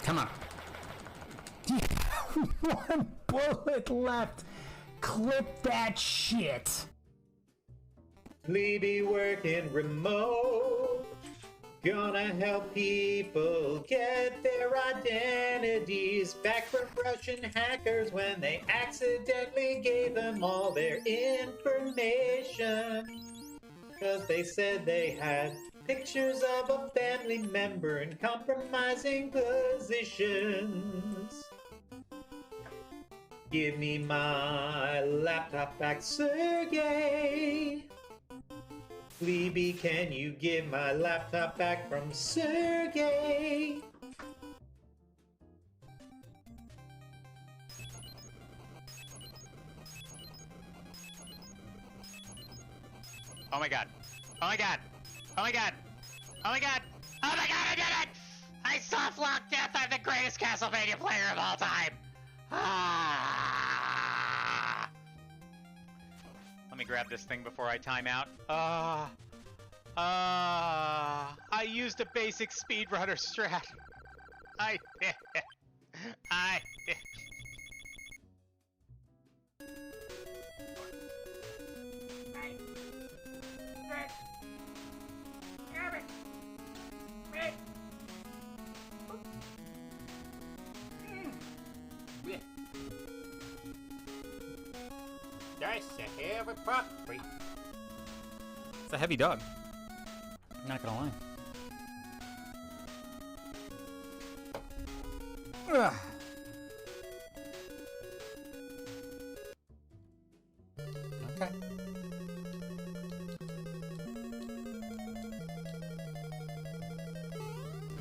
Come on. One bullet left. Clip that shit. We be working remote. Gonna help people get their identities back from Russian hackers when they accidentally gave them all their information. Cause they said they had pictures of a family member in compromising positions. Give me my laptop back, Sergey. Libby, can you give my laptop back from Sergey? Oh my god. Oh my god. Oh my god. Oh my god. Oh my god, I did it! I soft locked death. I'm the greatest Castlevania player of all time. Ah. Let me grab this thing before I time out. I used a basic speedrunner strat. I did. I did. That's a hell of a property. It's a heavy dog. I'm not gonna lie. Ugh. Okay.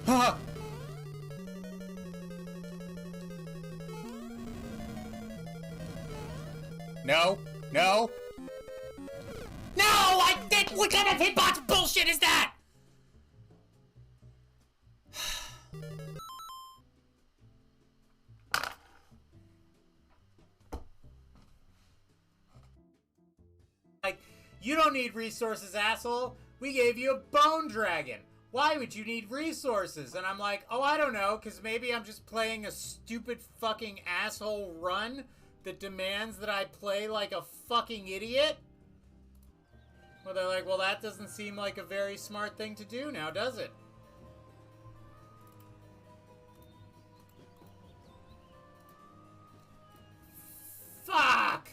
Ah! No! No! No! I did. What kind of hitbox bullshit is that? Like, you don't need resources, asshole. We gave you a bone dragon. Why would you need resources? And I'm like, oh, I don't know, because maybe I'm just playing a stupid fucking asshole run that demands that I play like a fucking idiot. Well, they're like, well, that doesn't seem like a very smart thing to do now, does it? Fuck!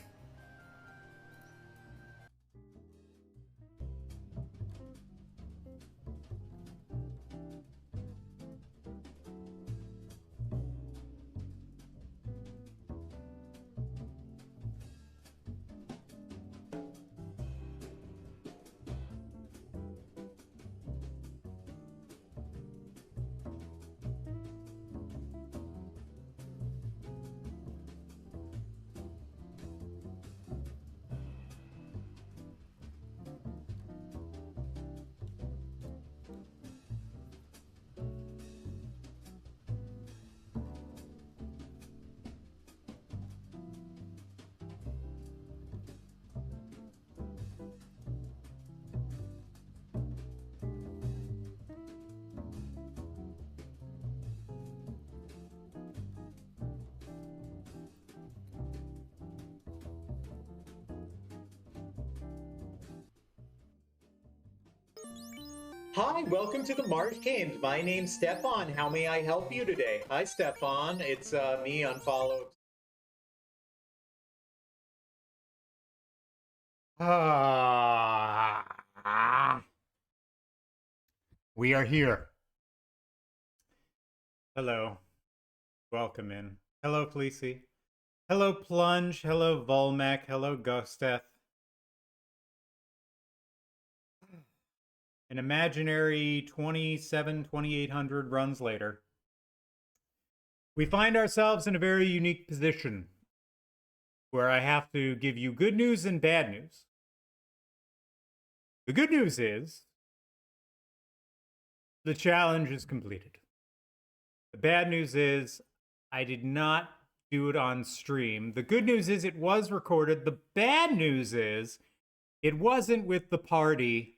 Hi, welcome to the Marsh Games. My name's Stefan. How may I help you today? Hi, Stefan. It's me, Unfollowed. We are here. Hello. Welcome in. Hello, Fleecy. Hello, Plunge. Hello, Volmec. Hello, Ghosteth. An imaginary 2,800 runs later, we find ourselves in a very unique position where I have to give you good news and bad news. The good news is the challenge is completed. The bad news is I did not do it on stream. The good news is it was recorded. The bad news is it wasn't with the party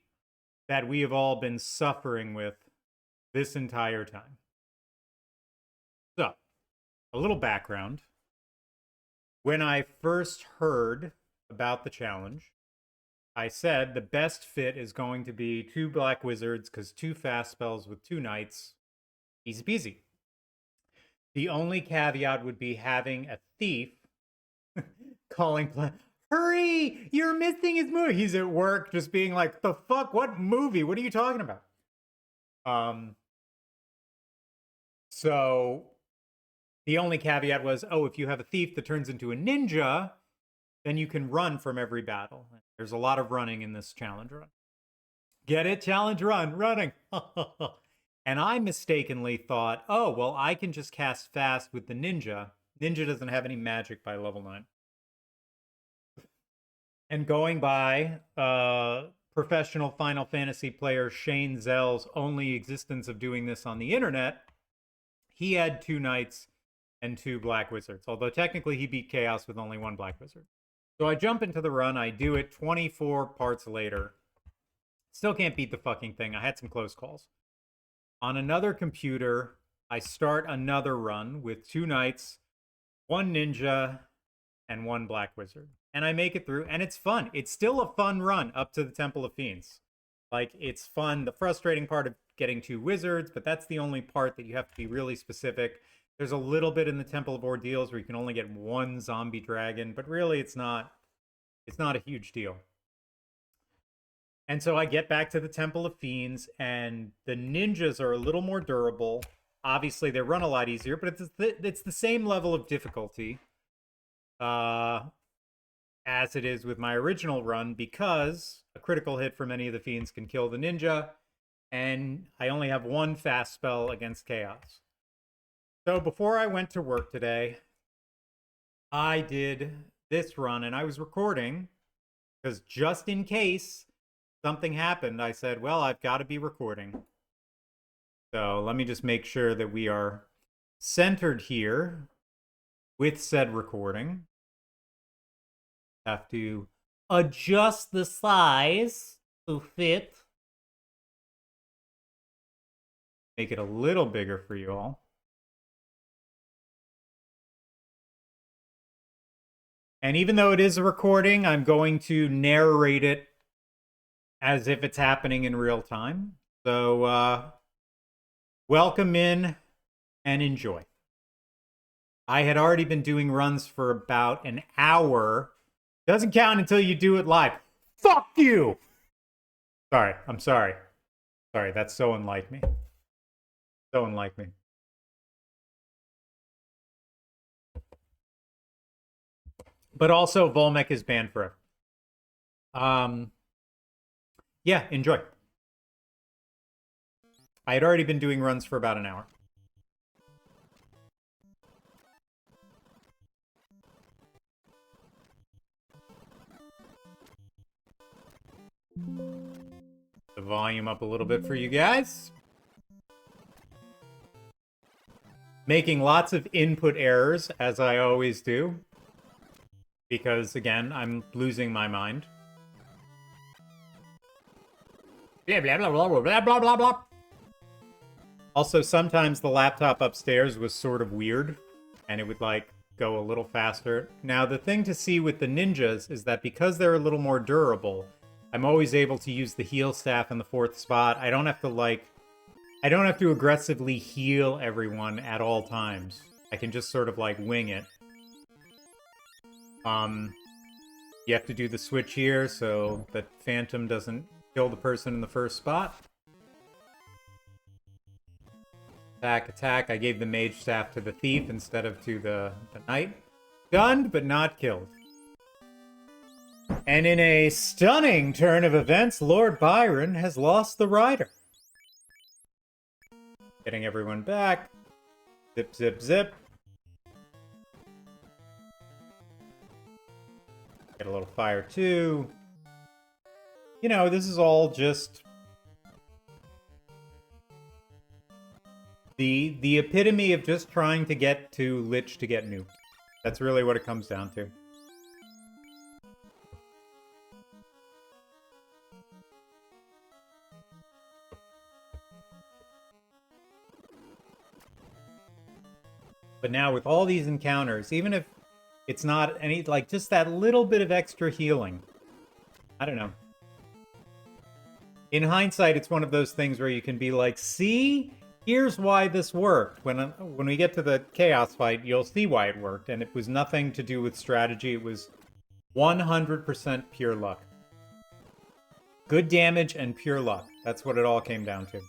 that we have all been suffering with this entire time. a little background. When I first heard about the challenge, I said the best fit is going to be 2 black wizards because 2 fast spells with 2 knights. Easy peasy. The only caveat would be having a thief calling, hurry, you're missing his movie. He's at work just being like, the fuck, what movie? What are you talking about? So the only caveat was, oh, if you have a thief that turns into a ninja, then you can run from every battle. There's a lot of running in this challenge run. Get it? Challenge run, running. And I mistakenly thought, oh, well, I can just cast fast with the ninja. Ninja doesn't have any magic by level 9. And going by professional Final Fantasy player Shane Zell's only existence of doing this on the internet, he had 2 knights and 2 black wizards. Although technically he beat Chaos with only 1 black wizard. So I jump into the run. I do it 24 parts later. Still can't beat the fucking thing. I had some close calls. On another computer, I start another run with 2 knights, 1 ninja, and 1 black wizard. And I make it through, and it's fun. It's still a fun run up to the Temple of Fiends. Like, it's fun. The frustrating part of getting 2 wizards, but that's the only part that you have to be really specific. There's a little bit in the Temple of Ordeals where you can only get 1 zombie dragon, but really it's not a huge deal. And so I get back to the Temple of Fiends, and the ninjas are a little more durable. Obviously, they run a lot easier, but it's the same level of difficulty as it is with my original run, because a critical hit from any of the fiends can kill the ninja, and I only have 1 fast spell against Chaos. So before I went to work today, I did this run, and I was recording, because just in case something happened, I said, well, I've got to be recording. So let me just make sure that we are centered here with said recording. Have to adjust the size to fit. Make it a little bigger for you all. And even though it is a recording, I'm going to narrate it as if it's happening in real time. So, welcome in and enjoy. I had already been doing runs for about an hour. Doesn't count until you do it live. Fuck you! Sorry, I'm sorry. Sorry, that's so unlike me. So unlike me. But also, Volmec is banned forever. Yeah, enjoy. I had already been doing runs for about an hour. The volume up a little bit for you guys. Making lots of input errors, as I always do. Because, again, I'm losing my mind. Blah, blah, blah, blah, blah, blah, blah, blah. Also, sometimes the laptop upstairs was sort of weird, and it would, like, go a little faster. Now, the thing to see with the ninjas is that because they're a little more durable, I'm always able to use the heal staff in the 4th spot. I don't have to aggressively heal everyone at all times. I can just sort of, like, wing it. You have to do the switch here so that Phantom doesn't kill the person in the 1st spot. Attack, attack. I gave the mage staff to the thief instead of to the knight. Stunned, but not killed. And in a stunning turn of events, Lord Byron has lost the rider. Getting everyone back. Zip, zip, zip. Get a little fire too. You know, this is all just the epitome of just trying to get to Lich to get nuked. That's really what it comes down to. But now with all these encounters, even if it's not any, like, just that little bit of extra healing, I don't know. In hindsight, it's one of those things where you can be like, see, here's why this worked. When we get to the chaos fight, you'll see why it worked. And it was nothing to do with strategy. It was 100% pure luck. Good damage and pure luck. That's what it all came down to.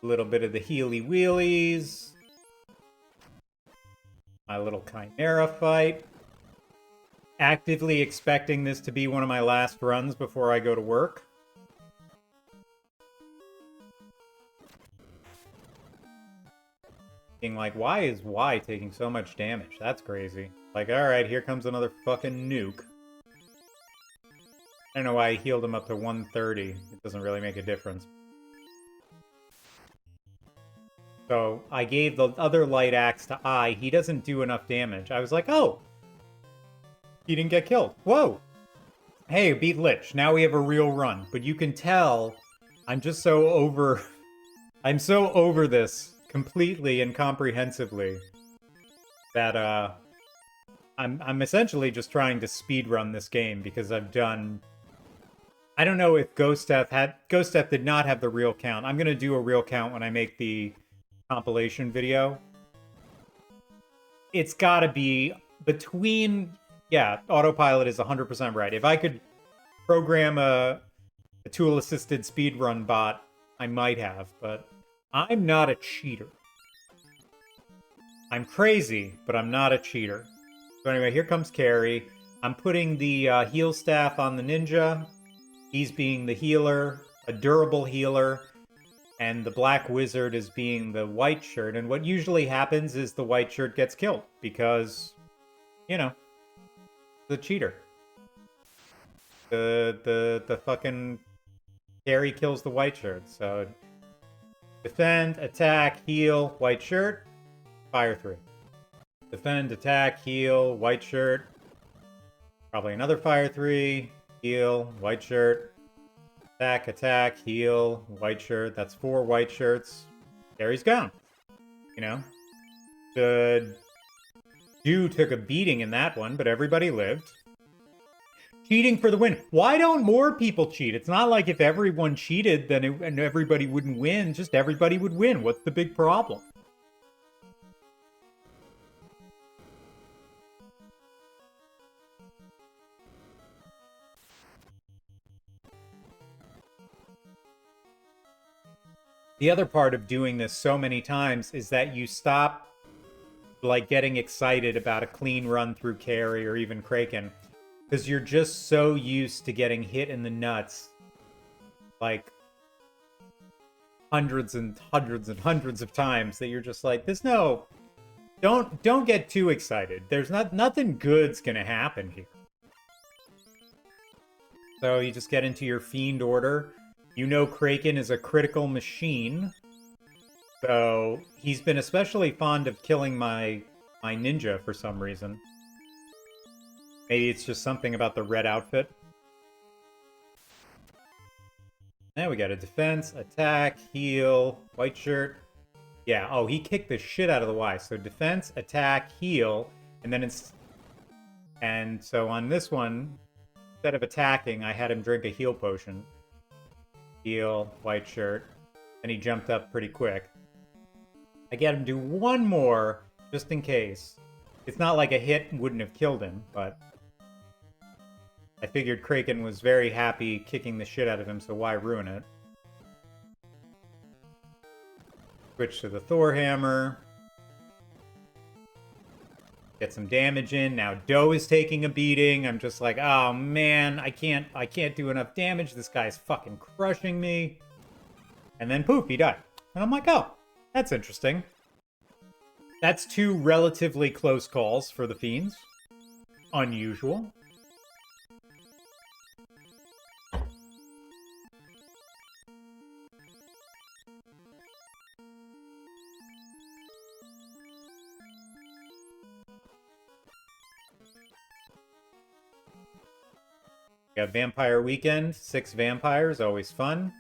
A little bit of the healy wheelies. My little Chimera fight. Actively expecting this to be one of my last runs before I go to work. Being like, why is Y taking so much damage? That's crazy. Like, alright, here comes another fucking nuke. I don't know why I healed him up to 130. It doesn't really make a difference. So, I gave the other light axe to I. He doesn't do enough damage. I was like, oh! He didn't get killed. Whoa! Hey, beat Lich. Now we have a real run. But you can tell I'm just so over... I'm so over this completely and comprehensively that I'm essentially just trying to speedrun this game because I've done... I don't know if Ghost Death did not have the real count. I'm going to do a real count when I make the compilation video. It's got to be between... Yeah, autopilot is 100% right. If I could program a tool-assisted speedrun bot, I might have, but I'm not a cheater. I'm crazy, but I'm not a cheater. So anyway, here comes Carrie. I'm putting the heal staff on the ninja. He's being the healer, a durable healer, and the black wizard is being the white shirt. And what usually happens is the white shirt gets killed because, you know, the cheater. The fucking Carrie kills the white shirt. So defend, attack, heal, white shirt, fire 3. Defend, attack, heal, white shirt. Probably another fire 3, heal, white shirt. Attack, heal, white shirt. That's 4 white shirts. Carrie's gone. You know? The Jew took a beating in that one, but everybody lived. Cheating for the win. Why don't more people cheat? It's not like if everyone cheated, then and everybody wouldn't win. Just everybody would win. What's the big problem? The other part of doing this so many times is that you stop like getting excited about a clean run through Carrie or even Kraken because you're just so used to getting hit in the nuts like hundreds and hundreds and hundreds of times that you're just like, there's no, don't get too excited. There's nothing good's gonna happen here. So you just get into your fiend order. You know Kraken is a critical machine. So he's been especially fond of killing my ninja for some reason. Maybe it's just something about the red outfit. Now we got a defense, attack, heal, white shirt. Yeah, oh, he kicked the shit out of the Y. So defense, attack, heal, and then it's... And so on this one, instead of attacking, I had him drink a heal potion. Heal, white shirt, and he jumped up pretty quick. I get him to do one more, just in case. It's not like a hit wouldn't have killed him, but... I figured Kraken was very happy kicking the shit out of him, so why ruin it? Switch to the Thor hammer. Get some damage in. Now Doe is taking a beating. I'm just like, oh man, I can't do enough damage. This guy's fucking crushing me. And then poof, he died. And I'm like, oh, that's interesting. That's 2 relatively close calls for the Fiends. Unusual. Got Vampire Weekend, 6 vampires, always fun.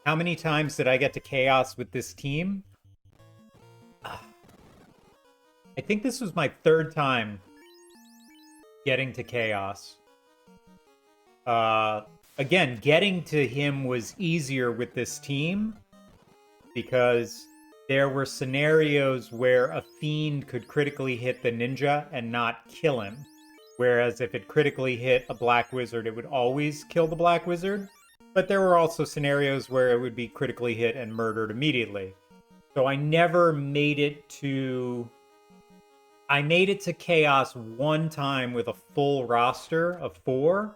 How many times did I get to Chaos with this team? I think this was my third time getting to Chaos. Again, getting to him was easier with this team because there were scenarios where a fiend could critically hit the ninja and not kill him. Whereas if it critically hit a black wizard, it would always kill the black wizard. But there were also scenarios where it would be critically hit and murdered immediately. So I never made it to... I made it to Chaos one time with a full roster of 4.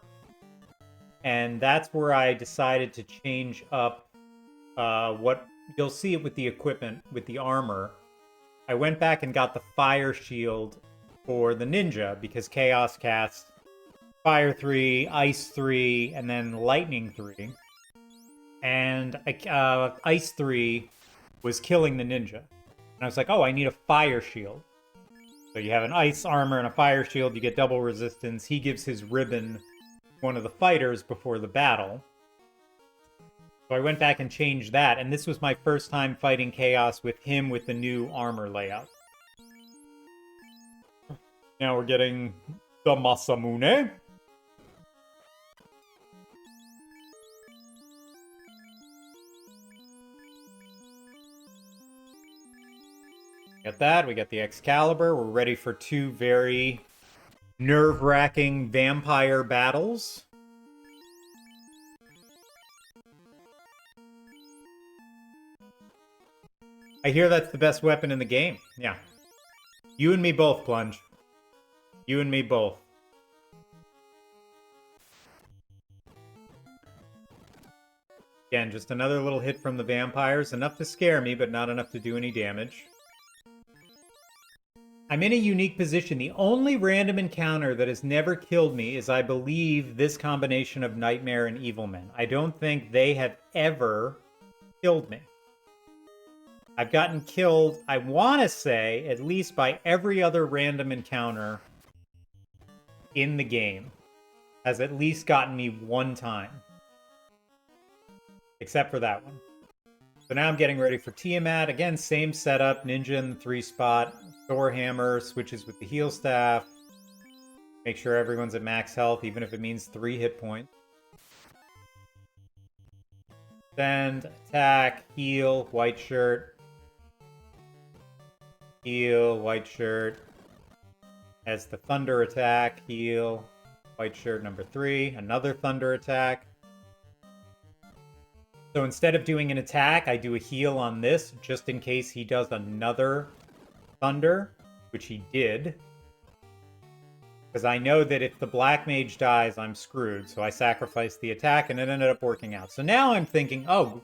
And that's where I decided to change up what... You'll see it with the equipment, with the armor. I went back and got the fire shield for the ninja because Chaos cast Fire 3, Ice 3, and then Lightning 3. And Ice 3 was killing the ninja. And I was like, oh, I need a fire shield. So you have an ice armor and a fire shield, you get double resistance. He gives his ribbon to one of the fighters before the battle. So I went back and changed that, and this was my first time fighting Chaos with him with the new armor layout. Now we're getting the Masamune. Got that, we got the Excalibur. We're ready for 2 very nerve-wracking vampire battles. I hear that's the best weapon in the game. Yeah. You and me both, Plunge. You and me both. Again, just another little hit from the vampires. Enough to scare me, but not enough to do any damage. I'm in a unique position. The only random encounter that has never killed me is, I believe, this combination of Nightmare and Evilman. I don't think they have ever killed me. I've gotten killed, I want to say, at least by every other random encounter in the game. Has at least gotten me one time. Except for that one. So now I'm getting ready for Tiamat. Again, same setup. Ninja in the 3-spot. Thor Hammer switches with the heal staff. Make sure everyone's at max health, even if it means 3 hit points. Send, attack, heal, white shirt. Heal, white shirt. As the thunder attack, heal, white shirt number 3. Another thunder attack. So instead of doing an attack, I do a heal on this, just in case he does another thunder, which he did. Because I know that if the black mage dies, I'm screwed. So I sacrificed the attack, and it ended up working out. So now I'm thinking, oh,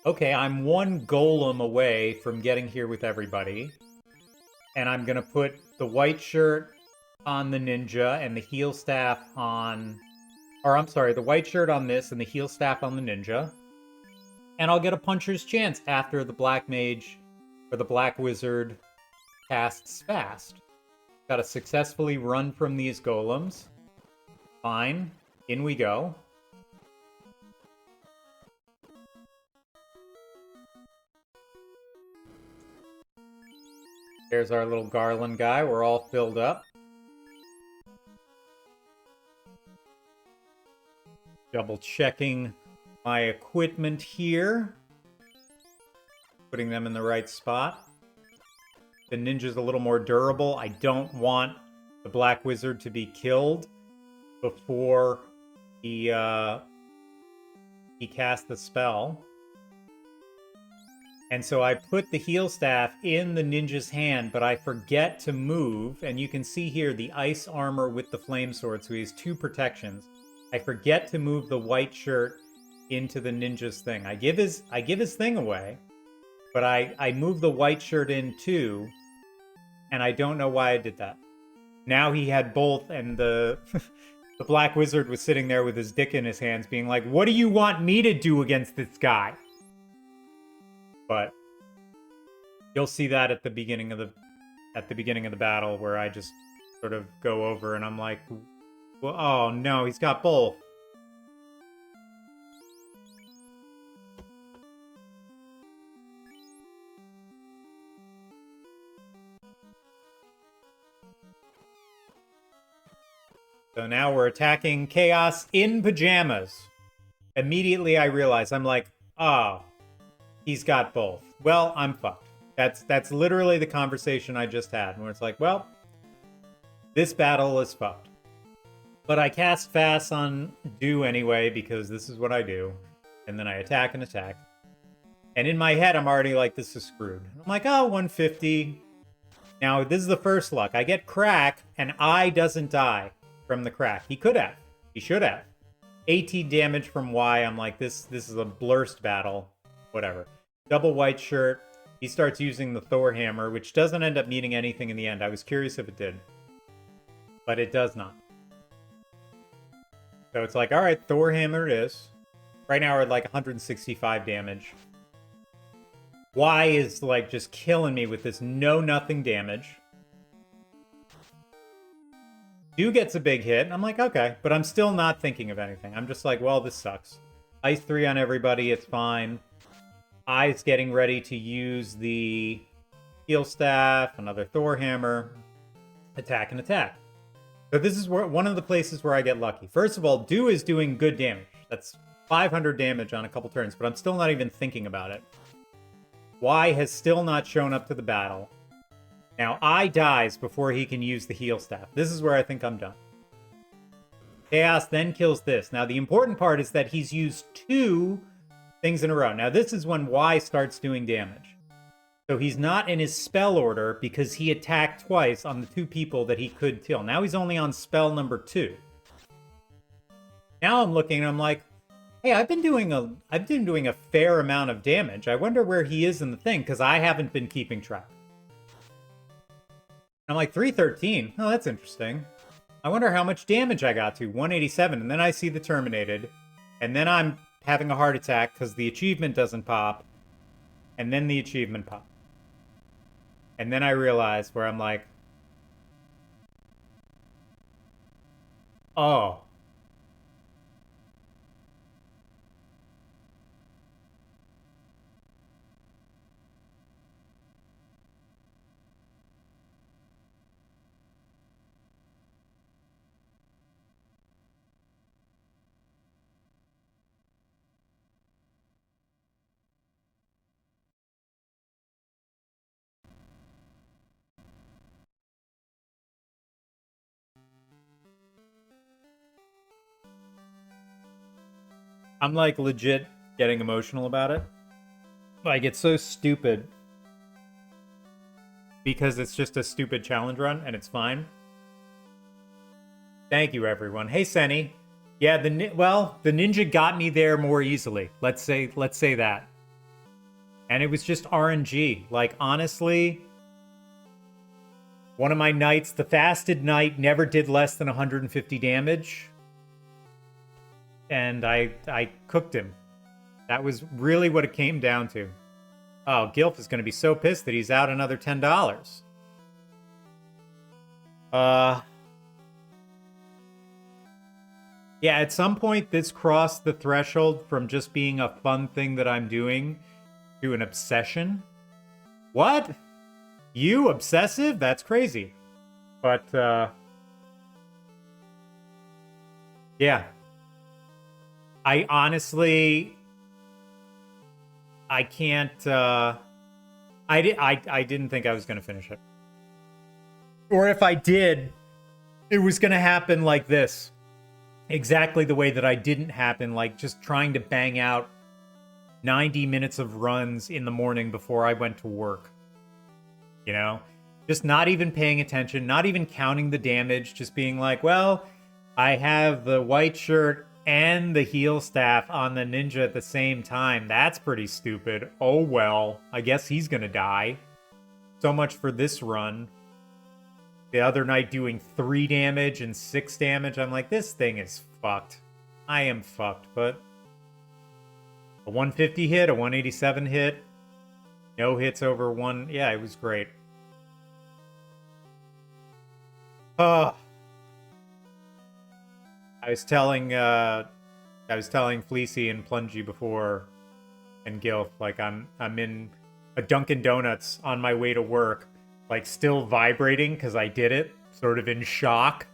okay, I'm 1 golem away from getting here with everybody. And I'm going to put the white shirt on the ninja and the heal staff on... Or, I'm sorry, the white shirt on this and the heal staff on the ninja. And I'll get a puncher's chance after the black mage or the black wizard casts fast. Got to successfully run from these golems. Fine. In we go. There's our little garland guy. We're all filled up. Double checking my equipment here. Putting them in the right spot. The ninja's a little more durable. I don't want the black wizard to be killed before he casts the spell. And so I put the heal staff in the ninja's hand, but I forget to move. And you can see here the ice armor with the flame sword, so he has 2 protections. I forget to move the white shirt into the ninja's thing. I give his thing away, but I move the white shirt in too, and I don't know why I did that. Now he had both, and the the black wizard was sitting there with his dick in his hands, being like, "What do you want me to do against this guy?" But you'll see that at the beginning of the battle, where I just sort of go over and I'm like, well, oh no, he's got both. So now we're attacking Chaos in pajamas. Immediately I realize, I'm like, oh, he's got both. Well, I'm fucked. That's literally the conversation I just had, where it's like, well, this battle is fucked. But I cast fast on do anyway, because this is what I do. And then I attack and attack. And in my head, I'm already like, this is screwed. I'm like, oh, 150. Now, this is the first luck. I get crack, and I doesn't die from the crack. He could have. He should have. 18 damage from Y. I'm like, this is a blurst battle. Whatever. Double white shirt. He starts using the Thor hammer, which doesn't end up meaning anything in the end. I was curious if it did. But it does not. So it's like, all right, Thor hammer it is. Right now we're at like 165 damage. Y is like just killing me with this no-nothing damage. Do gets a big hit. I'm like, okay. But I'm still not thinking of anything. I'm just like, well, this sucks. Ice 3 on everybody. It's fine. I's getting ready to use the heal staff, another Thor hammer. Attack and attack. So this is one of the places where I get lucky. First of all, Do is doing good damage. That's 500 damage on a couple turns, but I'm still not even thinking about it. Y has still not shown up to the battle. Now, I dies before he can use the heal staff. This is where I think I'm done. Chaos then kills this. Now, the important part is that he's used 2 things in a row. Now, this is when Y starts doing damage. So he's not in his spell order because he attacked twice on the 2 people that he could kill. Now he's only on spell number 2. Now I'm looking and I'm like, hey, I've been doing a fair amount of damage. I wonder where he is in the thing, because I haven't been keeping track. I'm like, 313. Oh, that's interesting. I wonder how much damage I got to. 187. And then I see the terminated. And then I'm having a heart attack because the achievement doesn't pop. And then the achievement pops. And then I realize where I'm like, oh. I'm like legit getting emotional about it. Like, it's so stupid. Because it's just a stupid challenge run and it's fine. Thank you, everyone. Hey, Senny. Yeah, the ninja got me there more easily. Let's say that. And it was just RNG. Like, honestly, one of my knights, the fasted knight, never did less than 150 damage. And I cooked him. That was really what it came down to. Oh, Gilf is going to be so pissed that he's out another $10. Yeah, at some point this crossed the threshold from just being a fun thing that I'm doing to an obsession. What? You obsessive? That's crazy. But, yeah. I honestly, I can't, I didn't think I was going to finish it. Or if I did, it was going to happen like this. Exactly the way that I didn't happen, like just trying to bang out 90 minutes of runs in the morning before I went to work. You know? Just not even paying attention, not even counting the damage, just being like, well, I have the white shirt and the heal staff on the ninja at the same time. That's pretty stupid. Oh well, I guess he's gonna die. So much for this run. The other night doing 3 damage and 6 damage. I'm like, this thing is fucked. I am fucked, but a 150 hit, a 187 hit, no hits over 1. Yeah, it was great. I was telling Fleecy and Plungy before, and Gilf, like I'm in a Dunkin' Donuts on my way to work, like still vibrating because I did it, sort of in shock,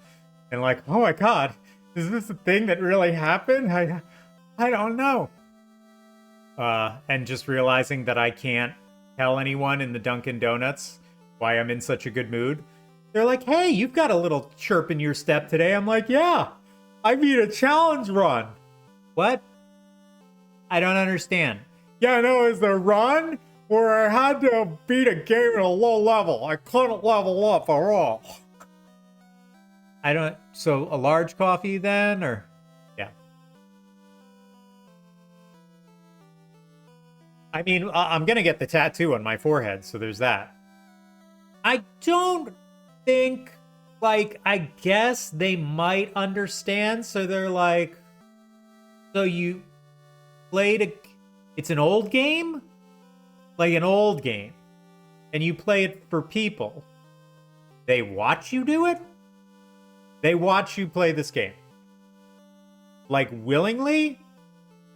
and like, oh my god, is this a thing that really happened? I don't know. And just realizing that I can't tell anyone in the Dunkin' Donuts why I'm in such a good mood. They're like, hey, you've got a little chirp in your step today. I'm like, yeah, I beat a challenge run. What? I don't understand. Yeah, no, it's the run where I had to beat a game at a low level. I couldn't level up at all. I don't... So, a large coffee then, or... Yeah. I mean, I'm gonna get the tattoo on my forehead, so there's that. I don't think... Like, I guess they might understand, so they're like... So you played a... It's an old game? Like an old game. And you play it for people. They watch you do it? They watch you play this game. Like willingly?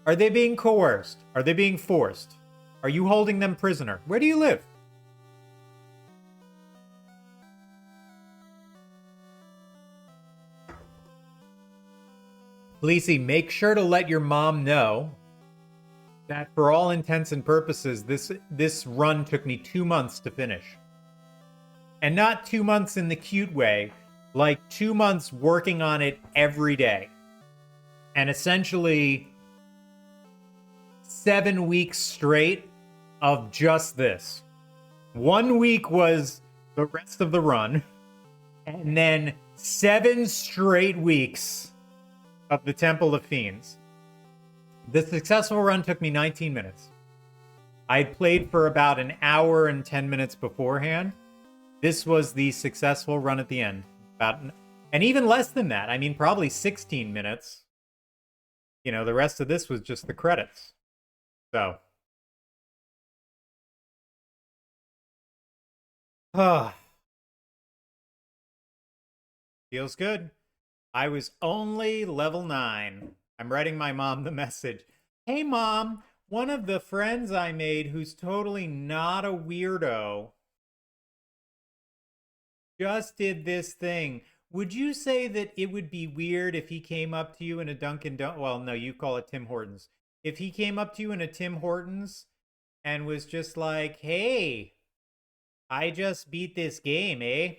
Are they being coerced? Are they being forced? Are you holding them prisoner? Where do you live? Fleecy, make sure to let your mom know that for all intents and purposes, this run took me 2 months to finish. And not 2 months in the cute way, like 2 months working on it every day. And essentially 7 weeks straight of just this. 1 week was the rest of the run, and then 7 straight weeks of the Temple of Fiends. The successful run took me 19 minutes. I had played for about an hour and 10 minutes beforehand. This was the successful run at the end. And even less than that. I mean, probably 16 minutes. You know, the rest of this was just the credits. So. Feels good. I was only level 9. I'm writing my mom the message. Hey, Mom, one of the friends I made who's totally not a weirdo just did this thing. Would you say that it would be weird if he came up to you in a Dunkin' Donuts? Well, no, you call it Tim Hortons. If he came up to you in a Tim Hortons and was just like, hey, I just beat this game, eh?